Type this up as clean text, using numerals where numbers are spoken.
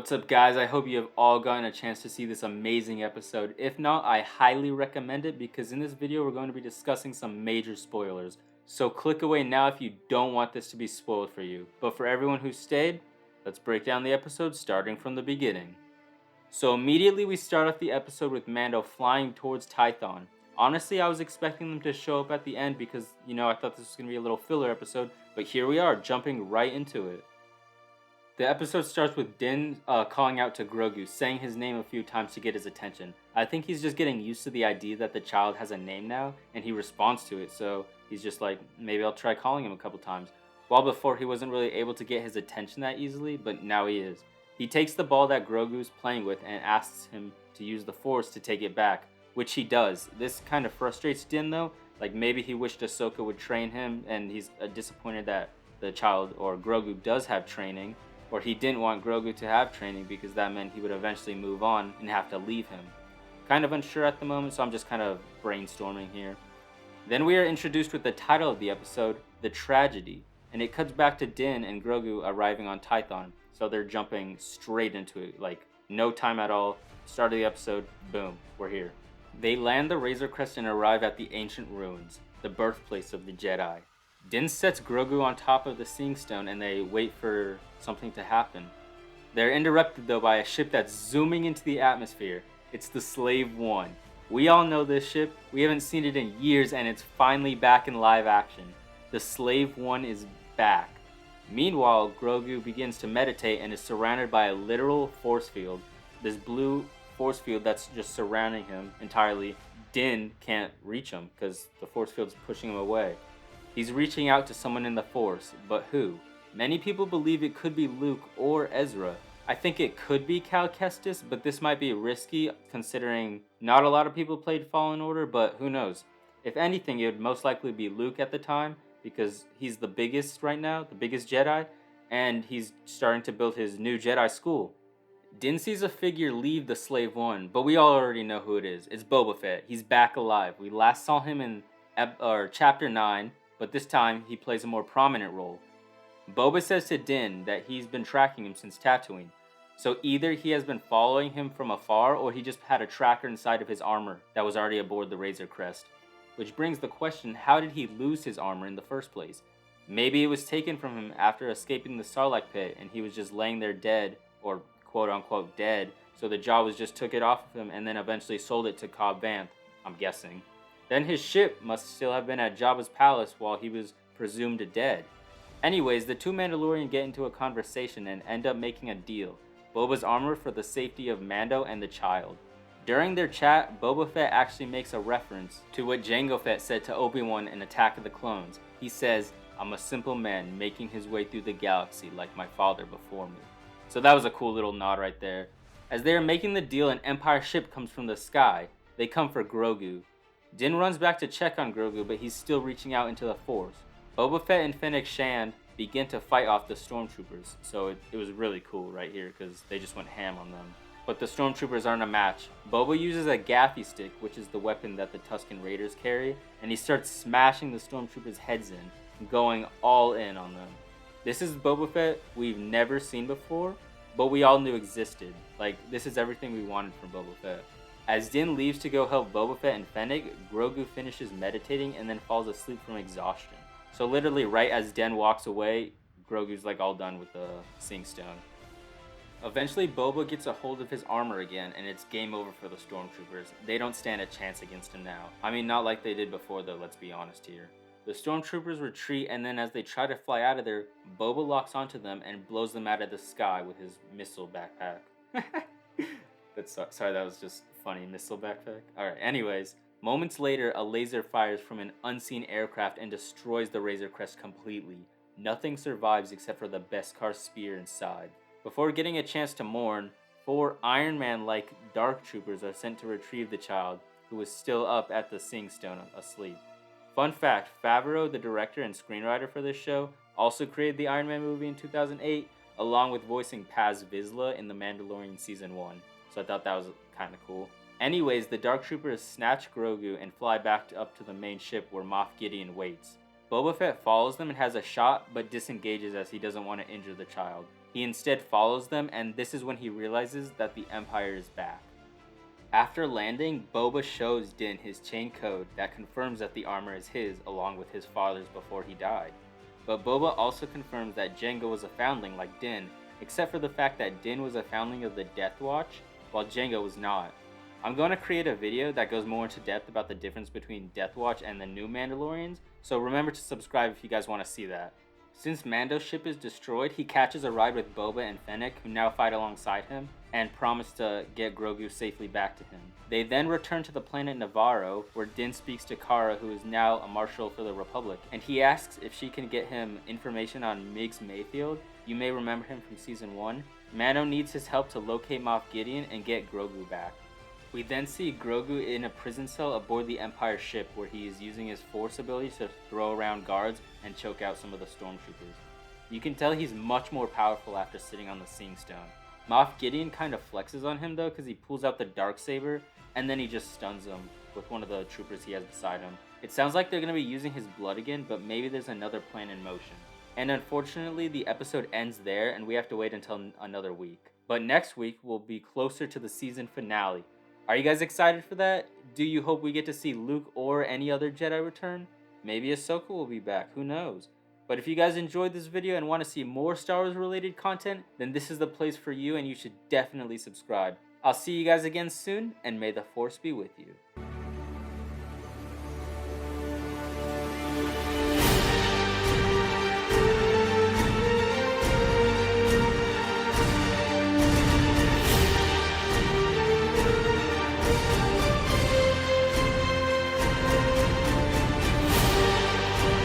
What's up, guys? I hope you have all gotten a chance to see this amazing episode. If not, I highly recommend it because in this video we're going to be discussing some major spoilers. So click away now if you don't want this to be spoiled for you. But for everyone who stayed, let's break down the episode starting from the beginning. So immediately we start off the episode with Mando flying towards Tython. Honestly, I was expecting them to show up at the end because, I thought this was going to be a little filler episode. But here we are, jumping right into it. The episode starts with Din calling out to Grogu, saying his name a few times to get his attention. I think he's just getting used to the idea that the child has a name now, and he responds to it, so he's just like, maybe I'll try calling him a couple times. While before he wasn't really able to get his attention that easily, but now he is. He takes the ball that Grogu's playing with and asks him to use the Force to take it back, which he does. This kind of frustrates Din though, like maybe he wished Ahsoka would train him, and he's disappointed that the child, or Grogu, does have training. Or he didn't want Grogu to have training because that meant he would eventually move on and have to leave him. Kind of unsure at the moment, so I'm just kind of brainstorming here. Then we are introduced with the title of the episode, The Tragedy, and it cuts back to Din and Grogu arriving on Tython. So they're jumping straight into it, like no time at all. Start of the episode, boom, we're here. They land the Razor Crest and arrive at the ancient ruins, the birthplace of the Jedi. Din sets Grogu on top of the Seeing Stone and they wait for something to happen. They're interrupted though by a ship that's zooming into the atmosphere. It's the Slave One. We all know this ship. We haven't seen it in years and it's finally back in live action. The Slave One is back. Meanwhile, Grogu begins to meditate and is surrounded by a literal force field. This blue force field that's just surrounding him entirely. Din can't reach him because the force field's pushing him away. He's reaching out to someone in the Force, but who? Many people believe it could be Luke or Ezra. I think it could be Cal Kestis, but this might be risky considering not a lot of people played Fallen Order, but who knows? If anything, it would most likely be Luke at the time because he's the biggest right now, the biggest Jedi, and he's starting to build his new Jedi school. Din sees a figure leave the Slave One, but we all already know who it is. It's Boba Fett. He's back alive. We last saw him in Chapter 9, but this time he plays a more prominent role. Boba says to Din that he's been tracking him since Tatooine, so either he has been following him from afar or he just had a tracker inside of his armor that was already aboard the Razor Crest. Which brings the question, how did he lose his armor in the first place? Maybe it was taken from him after escaping the Sarlacc pit and he was just laying there dead, or quote unquote dead, so the Jawas just took it off of him and then eventually sold it to Cobb Vanth, I'm guessing. Then his ship must still have been at Jabba's palace while he was presumed dead. Anyways, the two Mandalorian get into a conversation and end up making a deal. Boba's armor for the safety of Mando and the child. During their chat, Boba Fett actually makes a reference to what Jango Fett said to Obi-Wan in Attack of the Clones. He says, "I'm a simple man making his way through the galaxy like my father before me." So that was a cool little nod right there. As they are making the deal, an Empire ship comes from the sky. They come for Grogu. Din runs back to check on Grogu, but he's still reaching out into the Force. Boba Fett and Fennec Shand begin to fight off the Stormtroopers, so it was really cool right here because they just went ham on them. But the Stormtroopers aren't a match. Boba uses a gaffy stick, which is the weapon that the Tusken Raiders carry, and he starts smashing the Stormtroopers' heads in, going all in on them. This is Boba Fett we've never seen before, but we all knew existed. Like, this is everything we wanted from Boba Fett. As Din leaves to go help Boba Fett and Fennec, Grogu finishes meditating and then falls asleep from exhaustion. So literally right as Din walks away, Grogu's like all done with the Seeing Stone. Eventually Boba gets a hold of his armor again and it's game over for the Stormtroopers. They don't stand a chance against him now. I mean, not like they did before though, let's be honest here. The Stormtroopers retreat and then as they try to fly out of there, Boba locks onto them and blows them out of the sky with his missile backpack. Sorry, that was just funny. Missile backpack? Alright, anyways. Moments later, a laser fires from an unseen aircraft and destroys the Razor Crest completely. Nothing survives except for the Beskar spear inside. Before getting a chance to mourn, 4 Iron Man-like Dark Troopers are sent to retrieve the child, who was still up at the Seeing Stone asleep. Fun fact, Favreau, the director and screenwriter for this show, also created the Iron Man movie in 2008, along with voicing Paz Vizsla in The Mandalorian Season 1. So I thought that was kind of cool. Anyways, the Dark Troopers snatch Grogu and fly back up to the main ship where Moff Gideon waits. Boba Fett follows them and has a shot, but disengages as he doesn't want to injure the child. He instead follows them, and this is when he realizes that the Empire is back. After landing, Boba shows Din his chain code that confirms that the armor is his along with his father's before he died. But Boba also confirms that Jango was a foundling like Din, except for the fact that Din was a foundling of the Death Watch, while Jango was not. I'm going to create a video that goes more into depth about the difference between Death Watch and the new Mandalorians, so remember to subscribe if you guys want to see that. Since Mando's ship is destroyed, he catches a ride with Boba and Fennec, who now fight alongside him, and promise to get Grogu safely back to him. They then return to the planet Navarro, where Din speaks to Cara, who is now a marshal for the Republic, and he asks if she can get him information on Migs Mayfield. You may remember him from Season 1. Mando needs his help to locate Moff Gideon and get Grogu back. We then see Grogu in a prison cell aboard the Empire ship, where he is using his Force abilities to throw around guards and choke out some of the stormtroopers. You can tell he's much more powerful after sitting on the Seeing Stone. Moff Gideon kind of flexes on him though, because he pulls out the Darksaber and then he just stuns him with one of the troopers he has beside him. It sounds like they're going to be using his blood again, but maybe there's another plan in motion. And unfortunately, the episode ends there and we have to wait until another week. But next week will be closer to the season finale. Are you guys excited for that? Do you hope we get to see Luke or any other Jedi return? Maybe Ahsoka will be back, who knows? But if you guys enjoyed this video and want to see more Star Wars related content, then this is the place for you and you should definitely subscribe. I'll see you guys again soon, and may the Force be with you.